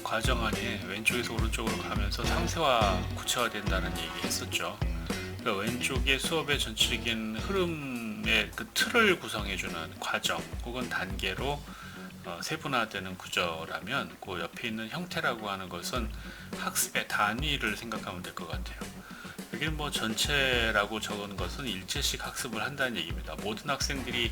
과정 안에 왼쪽에서 오른쪽으로 가면서 상세화 구체화된다는 얘기 했었죠. 그러니까 왼쪽에 수업의 전체적인 흐름의 그 틀을 구성해주는 과정 혹은 단계로 세분화되는 구조라면 그 옆에 있는 형태라고 하는 것은 학습의 단위를 생각하면 될 것 같아요. 여기는 뭐 전체라고 적은 것은 일제식 학습을 한다는 얘기입니다. 모든 학생들이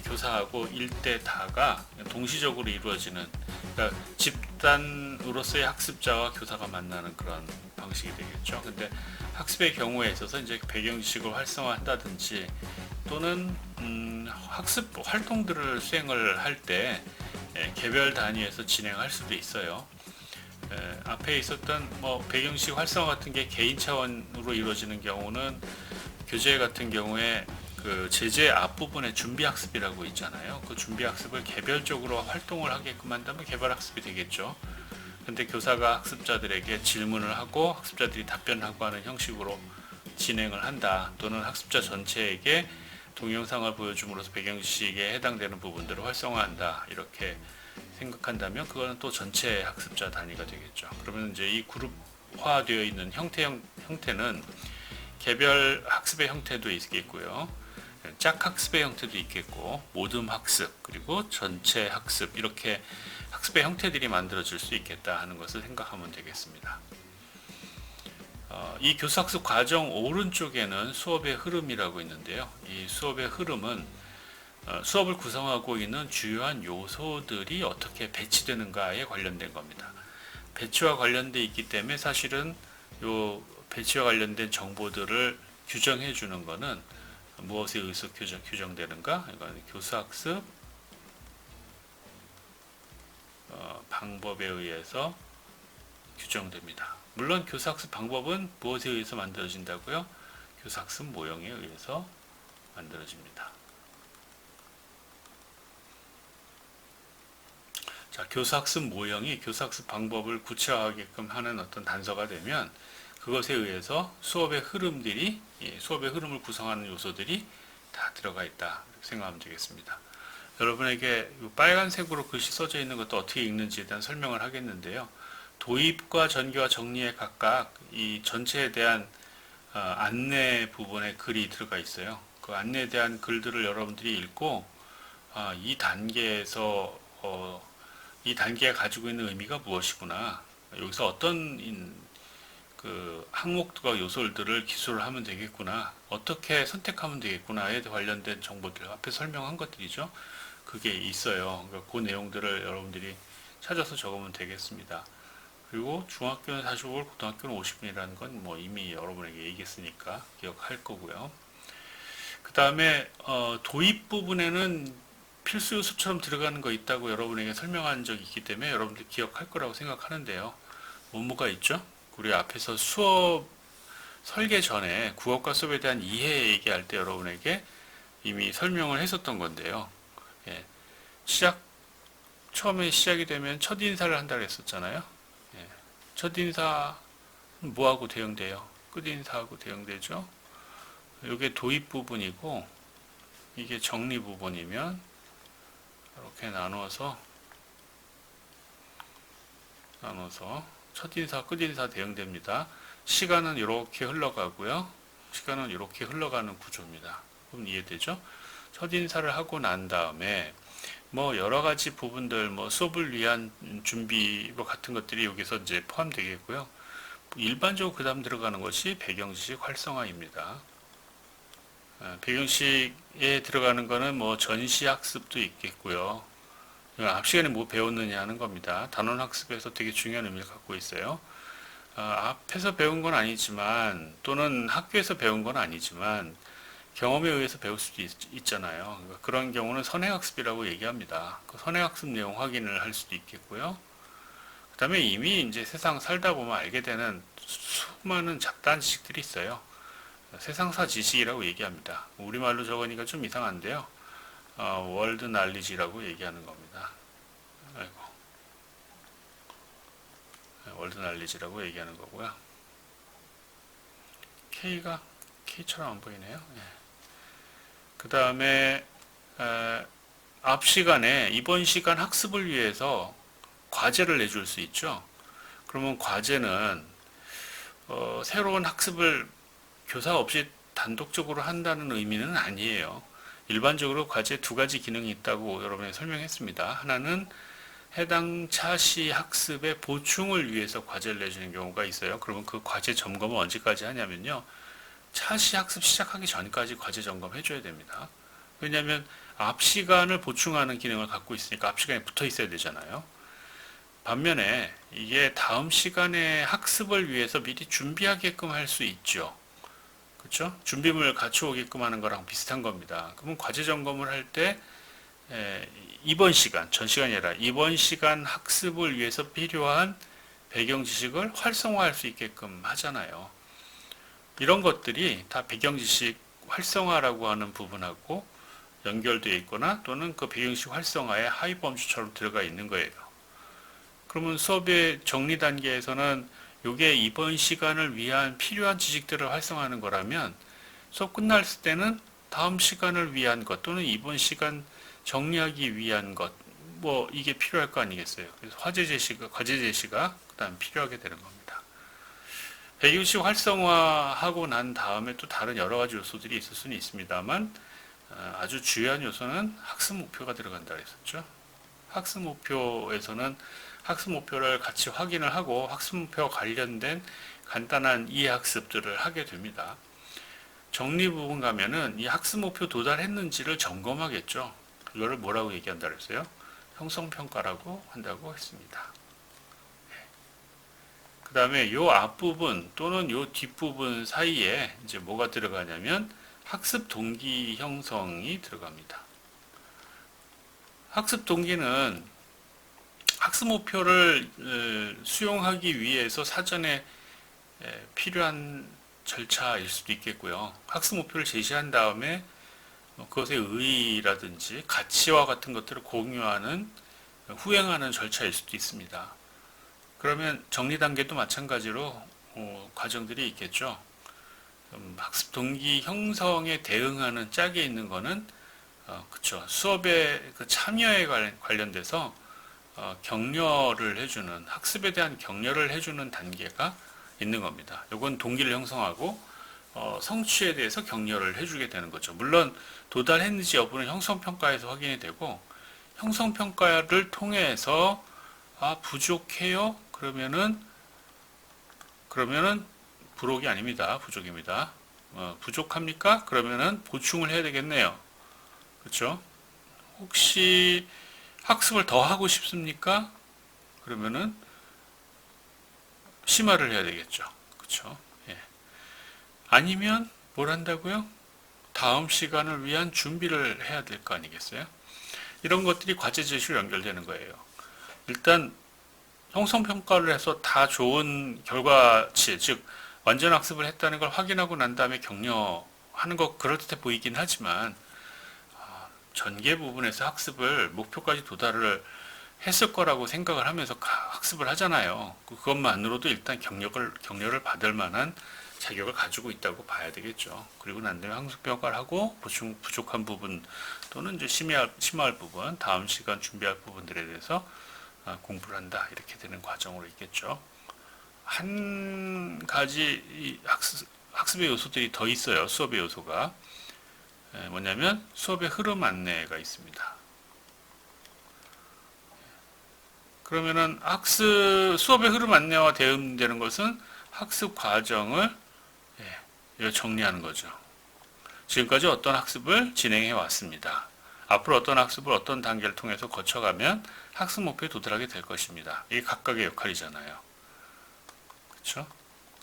교사하고 일대다가 동시적으로 이루어지는, 그러니까 집단으로서의 학습자와 교사가 만나는 그런 방식이 되겠죠. 근데 학습의 경우에 있어서 이제 배경지식을 활성화한다든지 또는 학습 활동들을 수행을 할 때 개별 단위에서 진행할 수도 있어요. 앞에 있었던 뭐 배경식 활성화 같은 게 개인 차원으로 이루어지는 경우는 교재 같은 경우에 그 제재 앞부분에 준비 학습이라고 있잖아요. 그 준비 학습을 개별적으로 활동을 하게끔 한다면 개별 학습이 되겠죠. 근데 교사가 학습자들에게 질문을 하고 학습자들이 답변하고 하는 형식으로 진행을 한다. 또는 학습자 전체에게 동영상을 보여줌으로써 배경지식에 해당되는 부분들을 활성화한다. 이렇게 생각한다면 그거는 또 전체 학습자 단위가 되겠죠. 그러면 이제 이 그룹화되어 있는 형태는 개별 학습의 형태도 있겠고요. 짝학습의 형태도 있겠고, 모듬 학습, 그리고 전체 학습, 이렇게 학습의 형태들이 만들어질 수 있겠다 하는 것을 생각하면 되겠습니다. 이 교사학습 과정 오른쪽에는 수업의 흐름이라고 있는데요. 이 수업의 흐름은 수업을 구성하고 있는 주요한 요소들이 어떻게 배치되는가에 관련된 겁니다. 배치와 관련돼 있기 때문에 사실은 요 배치와 관련된 정보들을 규정해 주는 것은 무엇에 의해서 규정되는가? 이건 교사학습 방법에 의해서 규정됩니다. 물론 교사학습 방법은 무엇에 의해서 만들어진다고요? 교사학습 모형에 의해서 만들어집니다. 자, 교사학습 모형이 교사학습 방법을 구체화하게끔 하는 어떤 단서가 되면 그것에 의해서 수업의 흐름들이, 수업의 흐름을 구성하는 요소들이 다 들어가 있다 이렇게 생각하면 되겠습니다. 여러분에게 빨간색으로 글씨 써져 있는 것도 어떻게 읽는지에 대한 설명을 하겠는데요. 도입과 전개와 정리에 각각 이 전체에 대한 안내 부분에 글이 들어가 있어요. 그 안내에 대한 글들을 여러분들이 읽고 이 단계에서 이 단계가 가지고 있는 의미가 무엇이구나, 여기서 어떤 그 항목과 요소들을 기술을 하면 되겠구나, 어떻게 선택하면 되겠구나에 관련된 정보들 앞에 설명한 것들이죠. 그게 있어요. 그러니까 그 내용들을 여러분들이 찾아서 적으면 되겠습니다. 그리고 중학교는 45분, 고등학교는 50분이라는 건 뭐 이미 여러분에게 얘기했으니까 기억할 거고요. 그 다음에 도입 부분에는 필수 요소처럼 들어가는 거 있다고 여러분에게 설명한 적이 있기 때문에 여러분들 기억할 거라고 생각하는데요. 뭐가 있죠? 우리 앞에서 수업 설계 전에 국어과 수업에 대한 이해 얘기할 때 여러분에게 이미 설명을 했었던 건데요. 예, 처음에 시작이 되면 첫인사를 한다고 했었잖아요. 예, 첫인사 뭐하고 대응돼요? 끝인사하고 대응되죠. 이게 도입 부분이고 이게 정리 부분이면 이렇게 나눠서 첫인사, 끝인사 대응됩니다. 시간은 이렇게 흘러가고요. 시간은 이렇게 흘러가는 구조입니다. 그럼 이해되죠? 첫인사를 하고 난 다음에 뭐 여러 가지 부분들, 뭐 수업을 위한 준비 뭐 같은 것들이 여기서 이제 포함되겠고요. 일반적으로 그 다음 들어가는 것이 배경지식 활성화입니다. 배경식에 들어가는 거는 뭐 전시학습도 있겠고요. 앞 시간에 뭐 배웠느냐 하는 겁니다. 단원학습에서 되게 중요한 의미를 갖고 있어요. 앞에서 배운 건 아니지만 또는 학교에서 배운 건 아니지만 경험에 의해서 배울 수도 있잖아요. 그러니까 그런 경우는 선행학습이라고 얘기합니다. 그 선행학습 내용 확인을 할 수도 있겠고요. 그 다음에 이미 이제 세상 살다 보면 알게 되는 수많은 잡다한 지식들이 있어요. 세상사 지식이라고 얘기합니다. 우리말로 적으니까 좀 이상한데요. 월드 날리지라고 얘기하는 겁니다. 아이고. 월드 날리지라고 얘기하는 거고요. K가 K처럼 안 보이네요. 예. 그 다음에 앞 시간에 이번 시간 학습을 위해서 과제를 내줄 수 있죠. 그러면 과제는 새로운 학습을 교사 없이 단독적으로 한다는 의미는 아니에요. 일반적으로 과제 두 가지 기능이 있다고 여러분이 설명했습니다. 하나는 해당 차시 학습의 보충을 위해서 과제를 내주는 경우가 있어요. 그러면 그 과제 점검은 언제까지 하냐면요. 차시 학습 시작하기 전까지 과제 점검 해줘야 됩니다. 왜냐하면 앞 시간을 보충하는 기능을 갖고 있으니까 앞 시간에 붙어 있어야 되잖아요. 반면에 이게 다음 시간에 학습을 위해서 미리 준비하게끔 할 수 있죠. 그렇죠? 준비물을 갖춰오게끔 하는 거랑 비슷한 겁니다. 그러면 과제 점검을 할 때 이번 시간, 전 시간이 아니라 이번 시간 학습을 위해서 필요한 배경 지식을 활성화할 수 있게끔 하잖아요. 이런 것들이 다 배경 지식 활성화라고 하는 부분하고 연결되어 있거나 또는 그 배경 지식 활성화의 하위 범주처럼 들어가 있는 거예요. 그러면 수업의 정리 단계에서는 이게 이번 시간을 위한 필요한 지식들을 활성화하는 거라면 수업 끝날 때는 다음 시간을 위한 것 또는 이번 시간 정리하기 위한 것, 뭐 이게 필요할 거 아니겠어요. 그래서 과제 제시가 그다음 필요하게 되는 겁니다. 배경식 활성화하고 난 다음에 또 다른 여러 가지 요소들이 있을 수는 있습니다만 아주 주요한 요소는 학습 목표가 들어간다 그랬었죠. 학습 목표에서는 학습 목표를 같이 확인을 하고 학습 목표와 관련된 간단한 이해 학습들을 하게 됩니다. 정리 부분 가면은 이 학습 목표 도달했는지를 점검하겠죠. 이거를 뭐라고 얘기한다 그랬어요? 형성평가라고 한다고 했습니다. 그 다음에 요 앞부분 또는 요 뒷부분 사이에 이제 뭐가 들어가냐면 학습 동기 형성이 들어갑니다. 학습 동기는 학습 목표를 수용하기 위해서 사전에 필요한 절차일 수도 있겠고요. 학습 목표를 제시한 다음에 그것의 의의라든지 가치와 같은 것들을 공유하는 후행하는 절차일 수도 있습니다. 그러면 정리 단계도 마찬가지로 과정들이 있겠죠. 학습 동기 형성에 대응하는 짝에 있는 거는 그쵸. 수업의 그 참여에 관련돼서 격려를 해주는 학습에 대한 격려를 해주는 단계가 있는 겁니다. 이건 동기를 형성하고 성취에 대해서 격려를 해주게 되는 거죠. 물론 도달했는지 여부는 형성평가에서 확인이 되고 형성평가를 통해서 부족해요? 그러면은 부록이 아닙니다. 부족입니다. 부족합니까? 그러면은 보충을 해야 되겠네요. 그렇죠? 혹시 학습을 더 하고 싶습니까? 그러면은 심화를 해야 되겠죠. 그렇죠? 예. 아니면 뭘 한다고요? 다음 시간을 위한 준비를 해야 될 거 아니겠어요? 이런 것들이 과제 제시로 연결되는 거예요. 일단 형성평가를 해서 다 좋은 결과치, 즉 완전 학습을 했다는 걸 확인하고 난 다음에 격려하는 것 그럴듯해 보이긴 하지만 전개 부분에서 학습을 목표까지 도달을 했을 거라고 생각을 하면서 학습을 하잖아요. 그것만으로도 일단 격려를 받을 만한 자격을 가지고 있다고 봐야 되겠죠. 그리고 난 다음에 학습평가를 하고 부족한 부분 또는 이제 심화할 부분, 다음 시간 준비할 부분들에 대해서 공부를 한다. 이렇게 되는 과정으로 있겠죠. 한 가지 학습의 요소들이 더 있어요. 수업의 요소가. 뭐냐면 수업의 흐름 안내가 있습니다. 그러면은 수업의 흐름 안내와 대응되는 것은 학습 과정을 정리하는 거죠. 지금까지 어떤 학습을 진행해 왔습니다. 앞으로 어떤 학습을 어떤 단계를 통해서 거쳐가면 학습 목표에 도달하게 될 것입니다. 이게 각각의 역할이잖아요. 그렇죠?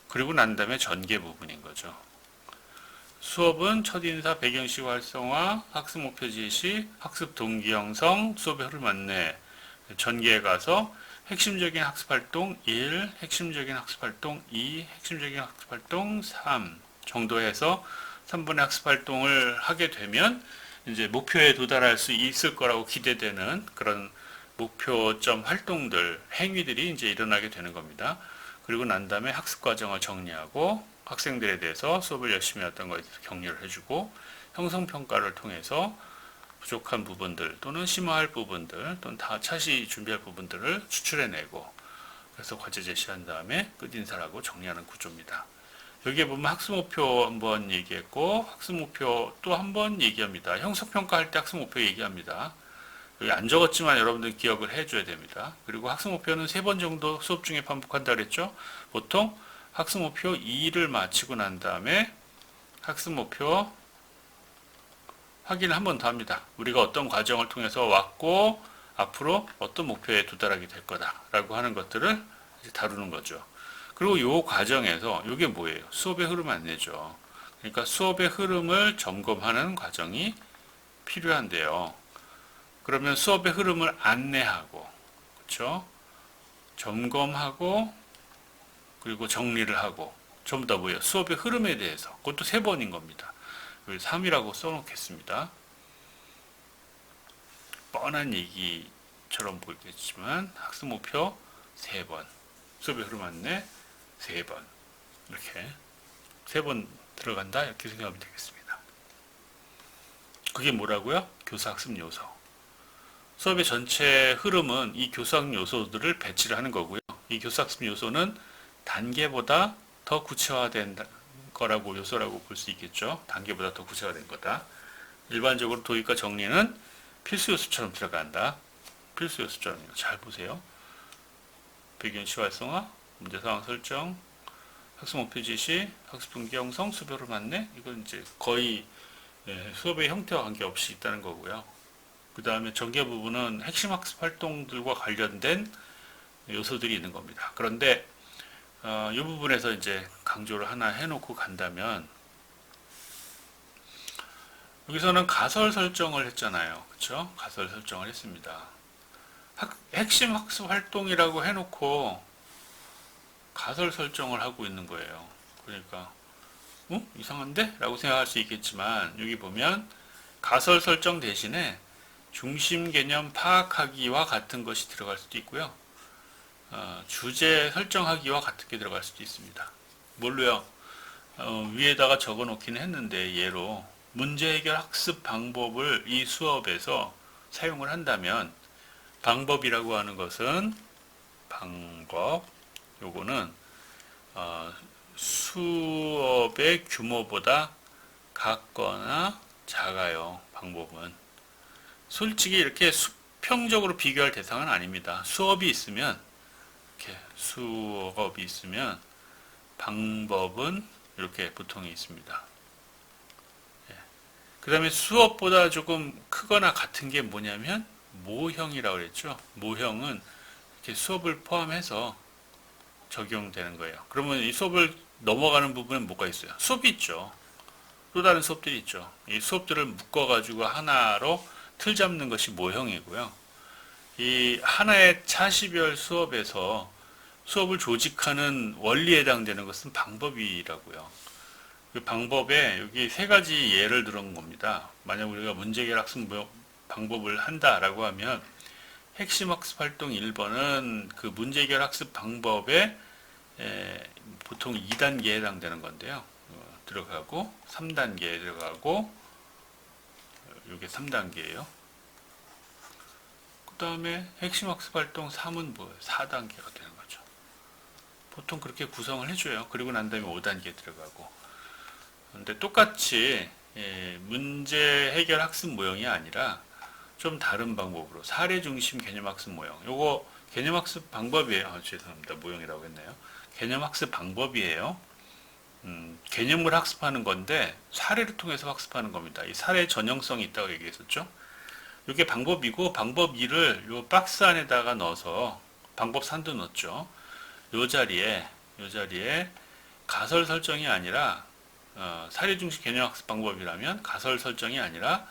그리고 난 다음에 전개 부분인 거죠. 수업은 첫인사, 배경식 활성화, 학습 목표 제시, 학습 동기 형성, 수업의 흐름 안내, 전개에 가서 핵심적인 학습활동 1, 핵심적인 학습활동 2, 핵심적인 학습활동 3 정도 해서 3분의 학습활동을 하게 되면 이제 목표에 도달할 수 있을 거라고 기대되는 그런 목표점 활동들, 행위들이 이제 일어나게 되는 겁니다. 그리고 난 다음에 학습 과정을 정리하고 학생들에 대해서 수업을 열심히 했던 거에 대해서 격려를 해주고 형성평가를 통해서 부족한 부분들 또는 심화할 부분들 또는 다 차시 준비할 부분들을 추출해내고 그래서 과제 제시한 다음에 끝인사라고 정리하는 구조입니다. 여기에 보면 학습 목표 한번 얘기했고 학습 목표 또 한번 얘기합니다. 형성평가할 때 학습 목표 얘기합니다. 여기 안 적었지만 여러분들 기억을 해줘야 됩니다. 그리고 학습 목표는 3번 정도 수업 중에 반복한다 그랬죠. 보통 학습 목표 2를 마치고 난 다음에 학습 목표 확인을 한 번 더 합니다. 우리가 어떤 과정을 통해서 왔고 앞으로 어떤 목표에 도달하게 될 거다라고 하는 것들을 이제 다루는 거죠. 그리고 이 과정에서 이게 뭐예요? 수업의 흐름 안내죠. 그러니까 수업의 흐름을 점검하는 과정이 필요한데요. 그러면 수업의 흐름을 안내하고, 그렇죠? 점검하고, 그리고 정리를 하고, 전부 다 뭐예요? 수업의 흐름에 대해서. 그것도 3번인 겁니다. 여기 3이라고 써놓겠습니다. 뻔한 얘기처럼 보이겠지만 학습 목표 3번, 수업의 흐름 안내 3번, 이렇게 3번 들어간다 이렇게 생각하면 되겠습니다. 그게 뭐라고요? 교사학습 요소. 수업의 전체 흐름은 이 교사학습 요소들을 배치를 하는 거고요. 이 교사학습 요소는 단계보다 더 구체화된 거라고 요소라고 볼 수 있겠죠. 단계보다 더 구체화된 거다. 일반적으로 도입과 정리는 필수 요소처럼 들어간다. 필수 요소처럼 잘 보세요. 배경시 활성화, 문제 상황 설정, 학습 목표 지시, 학습 분기 형성, 수업 흐름 안내. 이건 이제 거의 수업의 형태와 관계없이 있다는 거고요. 그 다음에 전개 부분은 핵심 학습 활동들과 관련된 요소들이 있는 겁니다. 그런데 이 부분에서 이제 강조를 하나 해놓고 간다면 여기서는 가설 설정을 했잖아요. 그렇죠? 가설 설정을 했습니다. 핵심 학습 활동이라고 해놓고 가설 설정을 하고 있는 거예요. 그러니까 이상한데? 라고 생각할 수 있겠지만 여기 보면 가설 설정 대신에 중심 개념 파악하기와 같은 것이 들어갈 수도 있고요. 주제 설정하기와 같은 게 들어갈 수도 있습니다. 뭘로요? 위에다가 적어 놓기는 했는데 예로 문제 해결 학습 방법을 이 수업에서 사용을 한다면 방법이라고 하는 것은 방법 요거는 수업의 규모보다 같거나 작아요. 방법은 솔직히 이렇게 수평적으로 비교할 대상은 아닙니다. 수업이 있으면 방법은 이렇게 보통이 있습니다. 그 다음에 수업보다 조금 크거나 같은 게 뭐냐면 모형이라고 그랬죠. 모형은 이렇게 수업을 포함해서 적용되는 거예요. 그러면 이 수업을 넘어가는 부분은 뭐가 있어요? 수업이 있죠. 또 다른 수업들이 있죠. 이 수업들을 묶어가지고 하나로 틀 잡는 것이 모형이고요. 이 하나의 차시별 수업에서 수업을 조직하는 원리에 해당되는 것은 방법이라고요. 그 방법에 여기 3가지 예를 들은 겁니다. 만약 우리가 문제 해결 학습 방법을 한다라고 하면 핵심 학습 활동 1번은 그 문제 해결 학습 방법에 보통 2단계에 해당되는 건데요. 들어가고 3단계에 들어가고 이게 3단계예요. 그 다음에 핵심 학습 활동 3은 뭐예요? 4단계가 되는 거죠. 보통 그렇게 구성을 해줘요. 그리고 난 다음에 5단계 들어가고. 근데 똑같이 문제 해결 학습 모형이 아니라 좀 다른 방법으로 사례 중심 개념 학습 모형. 요거 개념 학습 방법이에요. 죄송합니다. 모형이라고 했나요? 개념 학습 방법이에요. 개념을 학습하는 건데 사례를 통해서 학습하는 겁니다. 이 사례 전형성이 있다고 얘기했었죠. 이게 방법이고 방법 2를 요 박스 안에다가 넣어서 방법 3도 넣었죠. 요 자리에 가설 설정이 아니라 사례 중심 개념 학습 방법이라면 가설 설정이 아니라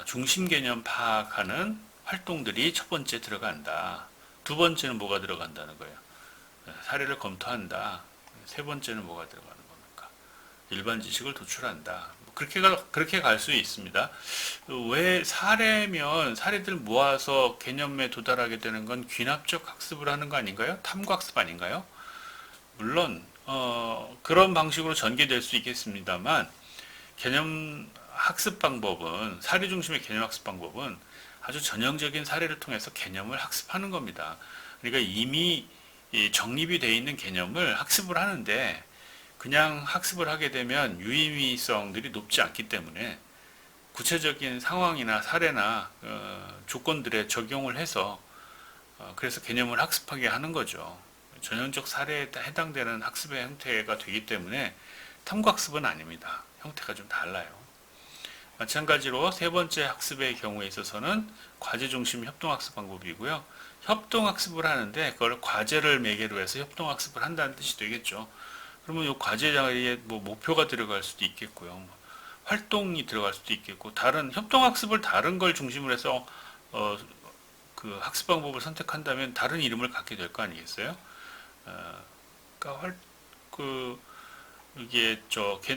중심 개념 파악하는 활동들이 첫 번째 들어간다. 두 번째는 뭐가 들어간다는 거예요? 사례를 검토한다. 세 번째는 뭐가 들어가는 겁니까? 일반 지식을 도출한다. 그렇게 갈 수 있습니다. 왜 사례면 사례들 모아서 개념에 도달하게 되는 건 귀납적 학습을 하는 거 아닌가요? 탐구학습 아닌가요? 물론 그런 방식으로 전개될 수 있겠습니다만 개념 학습 방법은, 사례 중심의 개념 학습 방법은 아주 전형적인 사례를 통해서 개념을 학습하는 겁니다. 그러니까 이미 정립이 되어 있는 개념을 학습을 하는데, 그냥 학습을 하게 되면 유의미성들이 높지 않기 때문에 구체적인 상황이나 사례나 조건들에 적용을 해서 그래서 개념을 학습하게 하는 거죠. 전형적 사례에 해당되는 학습의 형태가 되기 때문에 탐구학습은 아닙니다. 형태가 좀 달라요. 마찬가지로 세 번째 학습의 경우에 있어서는 과제 중심 협동학습 방법이고요. 협동학습을 하는데 그걸 과제를 매개로 해서 협동학습을 한다는 뜻이 되겠죠. 그러면 이 과제 자리에 뭐 목표가 들어갈 수도 있겠고요. 뭐 활동이 들어갈 수도 있겠고, 다른 협동학습을 다른 걸 중심으로 해서 그 학습 방법을 선택한다면 다른 이름을 갖게 될 거 아니겠어요? 그러니까 이게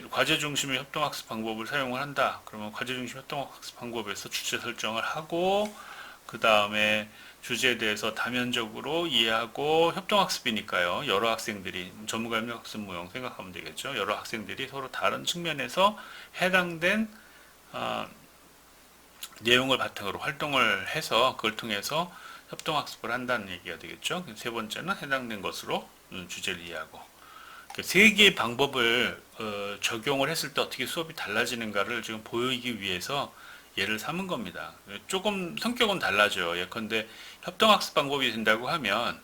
과제 중심의 협동학습 방법을 사용을 한다. 그러면 과제 중심 협동학습 방법에서 주체 설정을 하고, 그 다음에 주제에 대해서 다면적으로 이해하고, 협동학습이니까요. 여러 학생들이, 전문가 협력학습 모형 생각하면 되겠죠. 여러 학생들이 서로 다른 측면에서 해당된 내용을 바탕으로 활동을 해서 그걸 통해서 협동학습을 한다는 얘기가 되겠죠. 세 번째는 해당된 것으로 주제를 이해하고, 세 개의 방법을 적용을 했을 때 어떻게 수업이 달라지는가를 지금 보이기 위해서 예를 삼은 겁니다. 조금 성격은 달라져요. 예컨대 협동학습 방법이 된다고 하면,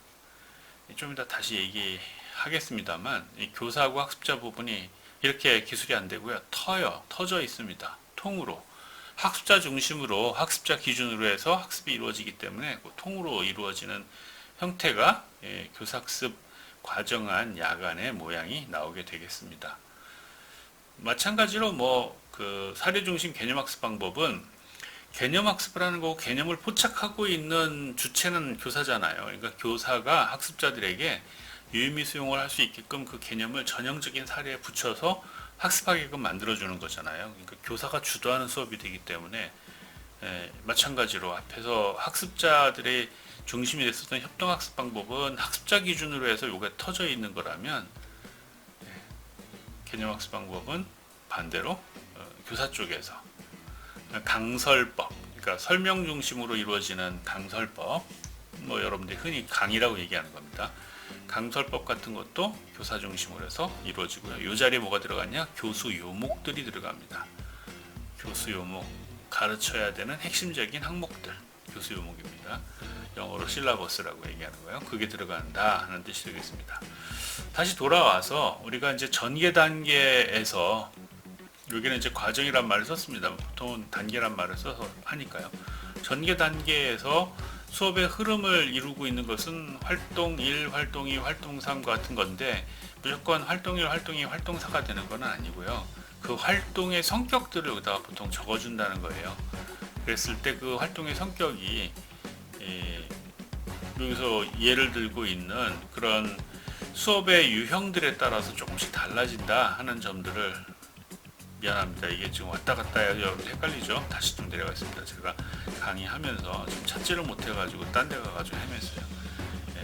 좀 이따 다시 얘기하겠습니다만, 이 교사하고 학습자 부분이 이렇게 기술이 안 되고요. 터져 있습니다. 통으로. 학습자 중심으로, 학습자 기준으로 해서 학습이 이루어지기 때문에 그 통으로 이루어지는 형태가 교사학습 과정한 야간의 모양이 나오게 되겠습니다. 마찬가지로 그 사례 중심 개념 학습 방법은 개념 학습을 하는 거고, 개념을 포착하고 있는 주체는 교사잖아요. 그러니까 교사가 학습자들에게 유의미 수용을 할 수 있게끔 그 개념을 전형적인 사례에 붙여서 학습하게끔 만들어주는 거잖아요. 그러니까 교사가 주도하는 수업이 되기 때문에 마찬가지로 앞에서 학습자들의 중심이 됐었던 협동학습 방법은 학습자 기준으로 해서 요게 터져 있는 거라면, 개념학습 방법은 반대로 교사 쪽에서 강설법, 그러니까 설명 중심으로 이루어지는 강설법, 여러분들이 흔히 강의라고 얘기하는 겁니다. 강설법 같은 것도 교사 중심으로 해서 이루어지고요. 이 자리에 뭐가 들어갔냐? 교수 요목들이 들어갑니다. 교수 요목, 가르쳐야 되는 핵심적인 항목들, 교수 요목입니다. 영어로 실라버스라고 얘기하는 거예요. 그게 들어간다 하는 뜻이 되겠습니다. 다시 돌아와서 우리가 이제 전개 단계에서, 여기는 이제 과정이란 말을 썼습니다. 보통은 단계란 말을 써서 하니까요. 전개 단계에서 수업의 흐름을 이루고 있는 것은 활동 1, 활동 2, 활동 3 같은 건데, 무조건 활동 1, 활동 2, 활동 4가 되는 건 아니고요. 그 활동의 성격들을 여기다가 보통 적어준다는 거예요. 그랬을 때 그 활동의 성격이 여기서 예를 들고 있는 그런 수업의 유형들에 따라서 조금씩 달라진다 하는 점들을, 미안합니다. 이게 지금 왔다 갔다 해서 여러분 헷갈리죠? 다시 좀 내려가겠습니다. 제가 강의하면서 지금 찾지를 못해가지고 딴 데 가가지고 헤맸어요.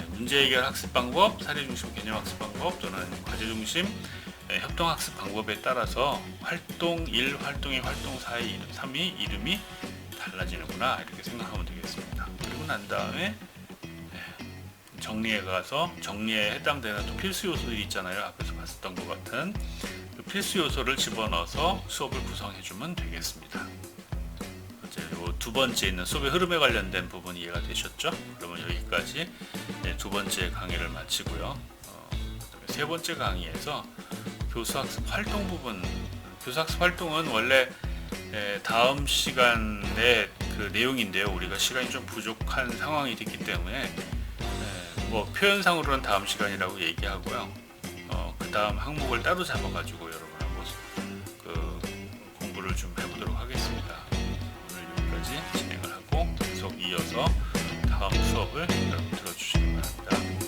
문제 해결 학습 방법, 사례 중심 개념 학습 방법, 또는 과제 중심 협동 학습 방법에 따라서 활동 1, 활동 2, 활동 3이 이름이 달라지는구나, 이렇게 생각하면 되겠습니다. 그리고 난 다음에 정리해 가서 정리에 해당되는 또 필수 요소들이 있잖아요. 앞에서 봤었던 것 같은 그 필수 요소를 집어넣어서 수업을 구성해 주면 되겠습니다. 이제 두 번째 있는 수업의 흐름에 관련된 부분 이해가 되셨죠? 그러면 여기까지 두 번째 강의를 마치고요. 세 번째 강의에서 교수학습 활동 부분, 교수학습 활동은 원래 다음 시간의 그 내용인데요. 우리가 시간이 좀 부족한 상황이 됐기 때문에 표현상으로는 다음 시간이라고 얘기하고요. 그 다음 항목을 따로 잡아가지고 여러분하고 공부를 좀 해보도록 하겠습니다. 오늘 여기까지 진행을 하고 계속 이어서 다음 수업을 여러분 들어주시기 바랍니다.